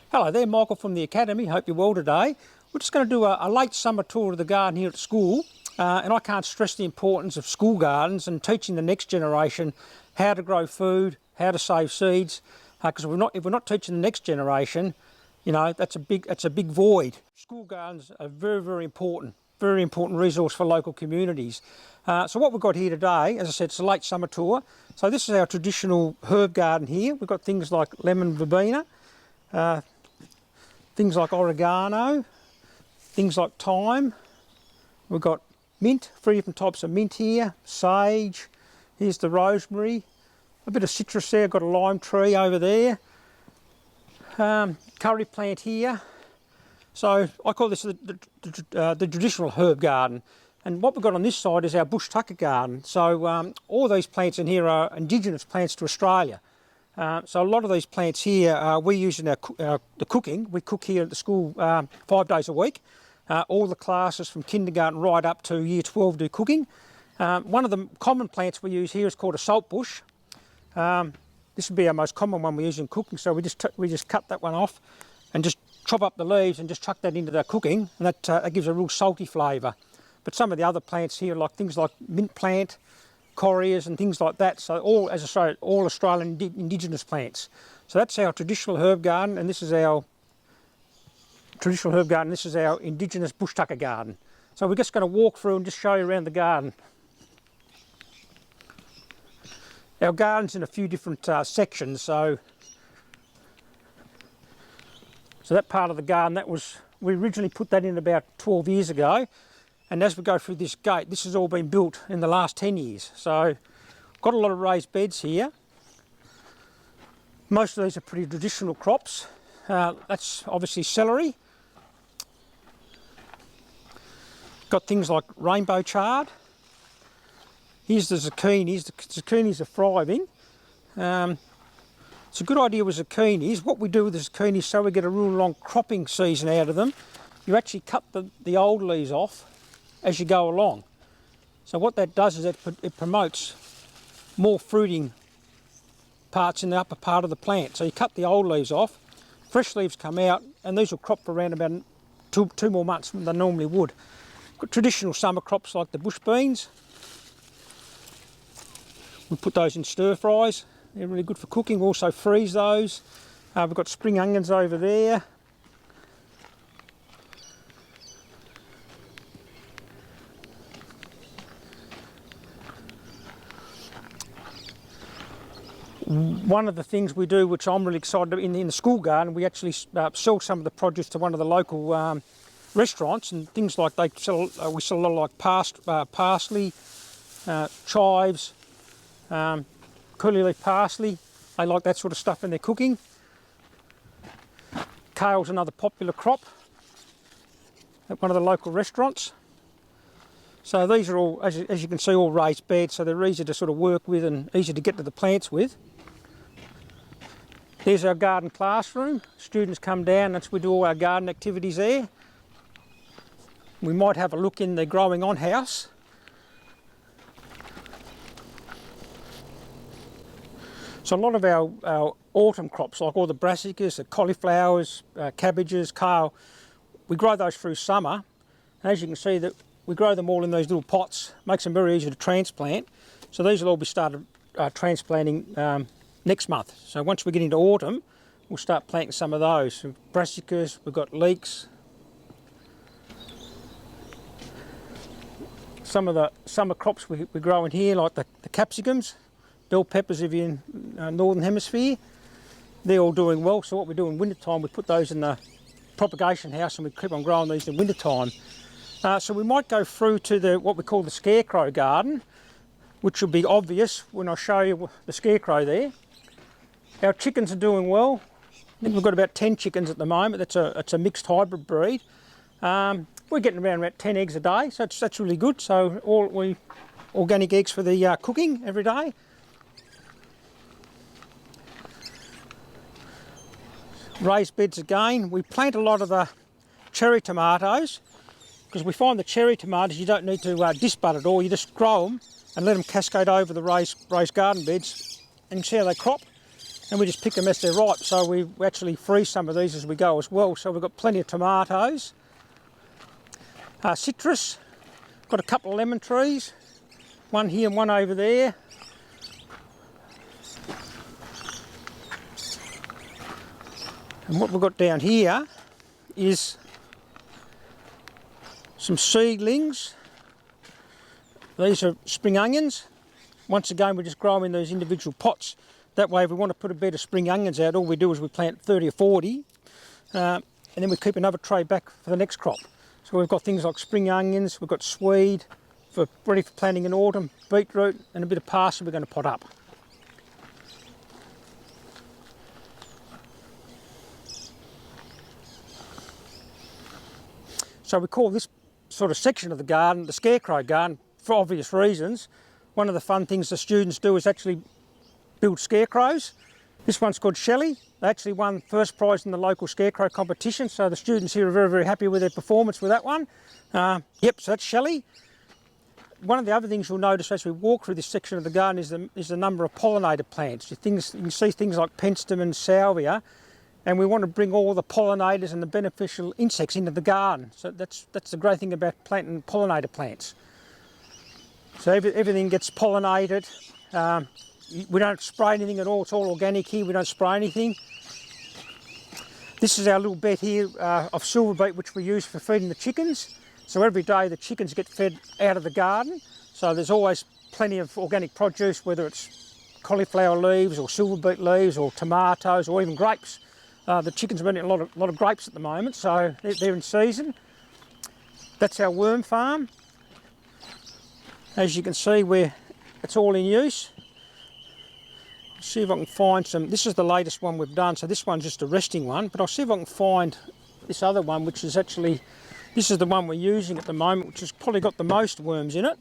Hello there, Michael from the Academy. Hope you're well today. We're just going to do a late summer tour of the garden here at school. And I can't stress the importance of school gardens and teaching the next generation how to grow food, how to save seeds. Because if we're not teaching the next generation, you know, that's a big void. School gardens are very important resource for local communities. So what we've got here today, as I said, it's a late summer tour. So this is our traditional herb garden here. We've got things like lemon verbena, things like oregano, things like thyme. We've got mint, 3 different types of mint here, sage, here's the rosemary, a bit of citrus there, got a lime tree over there, curry plant here. So I call this the traditional herb garden. And what we've got on this side is our bush tucker garden. So all these plants in here are indigenous plants to Australia. So a lot of these plants here we use in the cooking. We cook here at the school 5 days a week. All the classes from kindergarten right up to year 12 do cooking. One of the common plants we use here is called a salt bush. This would be our most common one we use in cooking. So we just cut that one off and just chop up the leaves and just chuck that into the cooking, and that gives a real salty flavour. But some of the other plants here, like things like mint plant, correas and things like that, so all, as I say, all Australian indigenous plants. So that's our traditional herb garden, and this is our indigenous bush tucker garden. So we're just going to walk through and just show you around the garden. Our garden's in a few different sections, so that part of the garden, we originally put that in about 12 years ago. And as we go through this gate, this has all been built in the last 10 years. So got a lot of raised beds here. Most of these are pretty traditional crops. That's obviously celery. Got things like rainbow chard. Here's the zucchinis. The zucchinis are thriving. It's a good idea with zucchinis. What we do with the zucchinis, so we get a real long cropping season out of them, you actually cut the old leaves off as you go along. So what that does is it promotes more fruiting parts in the upper part of the plant. So you cut the old leaves off, fresh leaves come out, and these will crop for around about two more months than they normally would. Got traditional summer crops like the bush beans. We put those in stir fries. They're really good for cooking. We also freeze those. We've got spring onions over there. One of the things we do, which I'm really excited about, in the school garden, we actually sell some of the produce to one of the local restaurants, and things like we sell a lot of like parsley, chives, curly leaf parsley. They like that sort of stuff in their cooking. Kale's another popular crop at one of the local restaurants. So these are all, as you can see, all raised beds, so they're easy to sort of work with and easy to get to the plants with. There's our garden classroom. Students come down, we do all our garden activities there. We might have a look in the growing on house. So a lot of our autumn crops, like all the brassicas, the cauliflowers, cabbages, kale, we grow those through summer. And as you can see, that we grow them all in these little pots, makes them very easy to transplant. So these will all be started transplanting next month. So once we get into autumn, we'll start planting some of those. So brassicas, we've got leeks. Some of the summer crops we grow in here, like the capsicums, bell peppers if you're in Northern Hemisphere. They're all doing well. So what we do in winter time, we put those in the propagation house and we keep on growing these in winter time. So we might go through to what we call the scarecrow garden, which will be obvious when I show you the scarecrow there. Our chickens are doing well. I think we've got about 10 chickens at the moment. It's a mixed hybrid breed. We're getting around about 10 eggs a day, so that's really good. So organic eggs for the cooking every day. Raised beds again. We plant a lot of the cherry tomatoes because we find the cherry tomatoes you don't need to disbud at all. You just grow them and let them cascade over the raised garden beds, and you see how they crop. and we just pick them as they're ripe. So we actually freeze some of these as we go as well. So we've got plenty of tomatoes, citrus, got a couple of lemon trees, one here and one over there. And what we've got down here is some seedlings. These are spring onions. Once again, we just grow them in these individual pots. That way, if we want to put a bed of spring onions out, all we do is we plant 30 or 40, and then we keep another tray back for the next crop. So we've got things like spring onions, we've got swede, ready for planting in autumn, beetroot, and a bit of parsley we're going to pot up. So we call this sort of section of the garden the scarecrow garden for obvious reasons. One of the fun things the students do is actually build scarecrows. This one's called Shelley. They actually won first prize in the local scarecrow competition, so the students here are very, very happy with their performance with that one. Yep, so that's Shelley. One of the other things you'll notice as we walk through this section of the garden is the number of pollinator plants. You can see things like penstemon, salvia, and we want to bring all the pollinators and the beneficial insects into the garden. So that's the great thing about planting pollinator plants. So everything gets pollinated. We don't spray anything at all. It's all organic here. We don't spray anything. This is our little bed here of silver beet, which we use for feeding the chickens. So every day the chickens get fed out of the garden. So there's always plenty of organic produce, whether it's cauliflower leaves or silver beet leaves or tomatoes or even grapes. The chickens are eating a lot of grapes at the moment, so they're in season. That's our worm farm. As you can see, it's all in use. See if I can find some. This is the latest one we've done, so this one's just a resting one, but I'll see if I can find this other one, which is actually, this is the one we're using at the moment, which has probably got the most worms in it.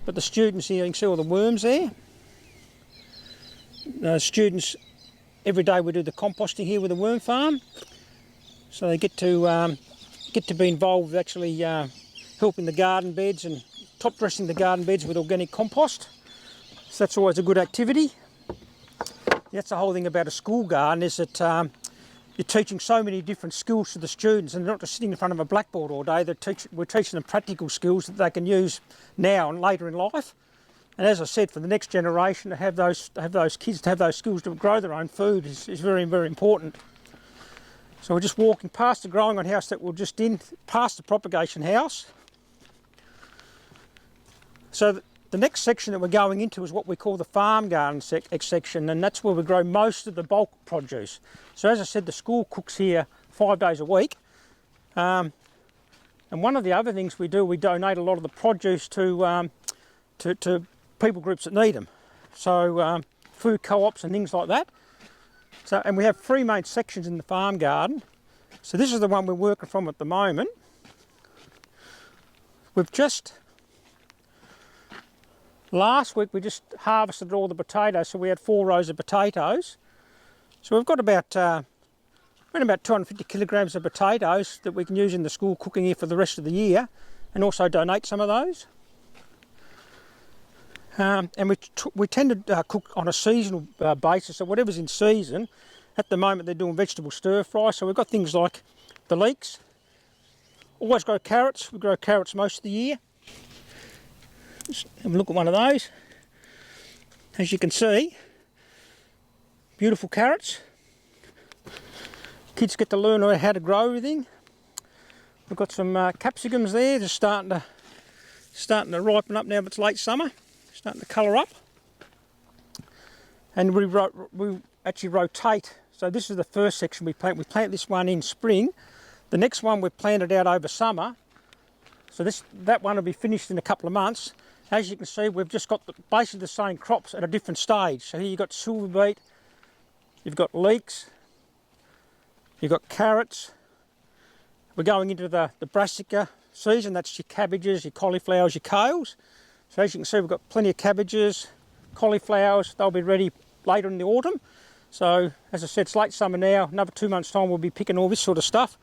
But the students here, you can see all the worms there. Students, every day we do the composting here with the worm farm, so they get to be involved with actually helping the garden beds and top dressing the garden beds with organic compost. So that's always a good activity. That's the whole thing about a school garden, is that you're teaching so many different skills to the students, and they're not just sitting in front of a blackboard all day. We're teaching them practical skills that they can use now and later in life. And as I said, for the next generation to have those kids to have those skills to grow their own food is very, very important. So we're just walking past the growing on house that we're just in, past the propagation house. So the next section that we're going into is what we call the farm garden section, and that's where we grow most of the bulk produce. So as I said, the school cooks here 5 days a week. And one of the other things we do, we donate a lot of the produce to people groups that need them. So food co-ops and things like that. So, and we have 3 main sections in the farm garden. So this is the one we're working from at the moment. Last week we just harvested all the potatoes, so we had 4 rows of potatoes. So we've got about 250 kilograms of potatoes that we can use in the school cooking here for the rest of the year, and also donate some of those. And we tend to cook on a seasonal basis, so whatever's in season. At the moment they're doing vegetable stir fry, so we've got things like the leeks. Always grow carrots. We grow carrots most of the year. Just have a look at one of those. As you can see, beautiful carrots. Kids get to learn how to grow everything. We've got some capsicums there, just starting to ripen up now that it's late summer. Starting to colour up. And we actually rotate. So this is the first section we plant. We plant this one in spring. The next one we planted out over summer. So that one will be finished in a couple of months. As you can see, we've just got basically the same crops at a different stage. So here you've got silver beet, you've got leeks, you've got carrots. We're going into the brassica season. That's your cabbages, your cauliflowers, your kales. So as you can see, we've got plenty of cabbages, cauliflowers. They'll be ready later in the autumn. So as I said, it's late summer now. Another 2 months' time we'll be picking all this sort of stuff.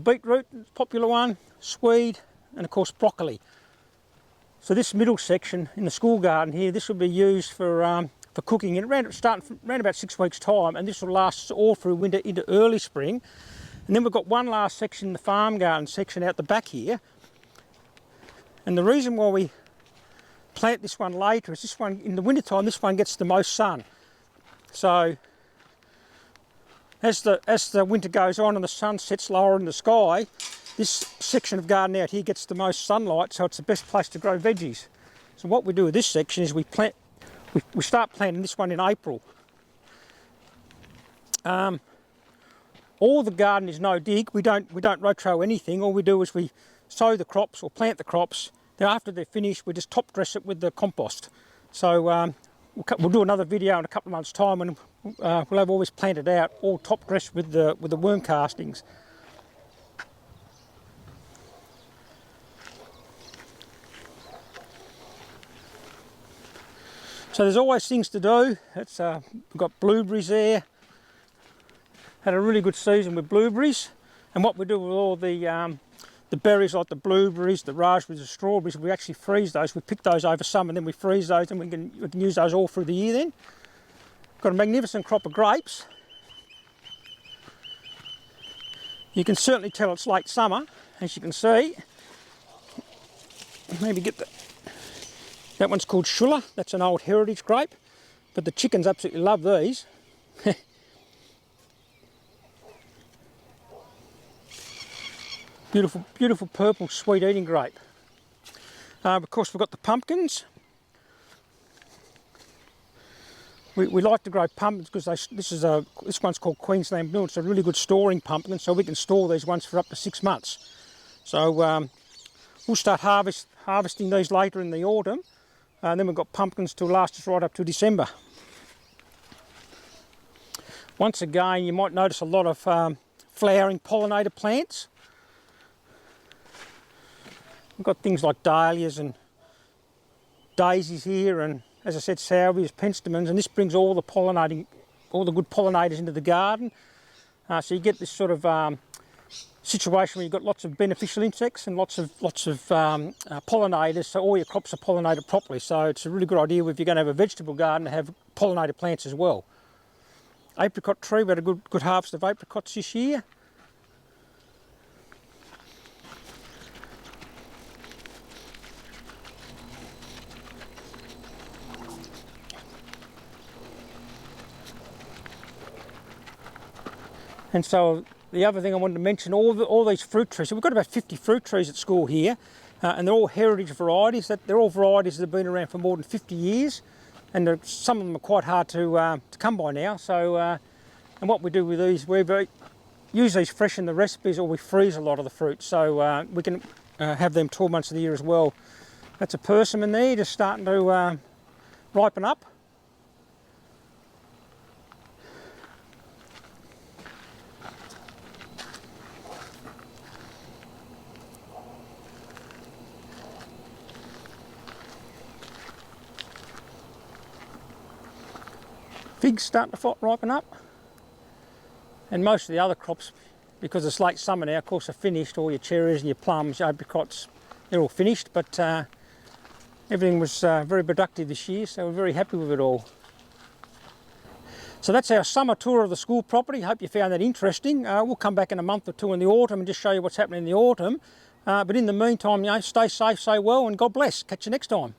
Beetroot, popular one, swede, and of course broccoli. So this middle section in the school garden here, this will be used for for cooking, and starting around about 6 weeks' time, and this will last all through winter into early spring. And then we've got one last section, the farm garden section out the back here. And the reason why we plant this one later is this one, in the winter time, this one gets the most sun. So as the winter goes on and the sun sets lower in the sky, this section of garden out here gets the most sunlight, so it's the best place to grow veggies. So what we do with this section is we start planting this one in April. All the garden is no dig. We don't rotro anything. All we do is we sow the crops or plant the crops. Then after they're finished, we just top dress it with the compost. So we'll do another video in a couple of months' time, and we'll have all this planted out, all top dressed with the worm castings. So there's always things to do. We've got blueberries there. Had a really good season with blueberries, and what we do with all the berries like the blueberries, the raspberries, the strawberries, we actually freeze those. We pick those over summer and then we freeze those, and we can use those all through the year then. Got a magnificent crop of grapes. You can certainly tell it's late summer, as you can see. Maybe get that one's called Schuller. That's an old heritage grape, but the chickens absolutely love these. Beautiful, beautiful purple sweet eating grape. Of course, we've got the pumpkins. We like to grow pumpkins because this one's called Queensland Blue. It's a really good storing pumpkin, so we can store these ones for up to 6 months. So we'll start harvesting these later in the autumn, and then we've got pumpkins to last us right up to December. Once again, you might notice a lot of flowering pollinator plants. We've got things like dahlias and daisies here, and as I said, salvias, penstemons, and this brings all the good pollinators into the garden. So you get this sort of situation where you've got lots of beneficial insects and lots of pollinators, so all your crops are pollinated properly. So it's a really good idea if you're going to have a vegetable garden to have pollinated plants as well. Apricot tree, we had a good harvest of apricots this year. And so the other thing I wanted to mention, all these fruit trees, so we've got about 50 fruit trees at school here, and they're all heritage varieties. They're all varieties that have been around for more than 50 years, and some of them are quite hard to come by now. So, and what we do with these, we use these fresh in the recipes, or we freeze a lot of the fruit, so we can have them 12 months of the year as well. That's a persimmon there, just starting to ripen up. Figs starting to ripen up, and most of the other crops, because it's late summer now, of course, are finished. All your cherries and your plums, your apricots, they're all finished, but everything was very productive this year, so we're very happy with it all. So that's our summer tour of the school property. Hope you found that interesting. We'll come back in a month or two in the autumn and just show you what's happening in the autumn. But in the meantime, stay safe, stay well, and God bless. Catch you next time.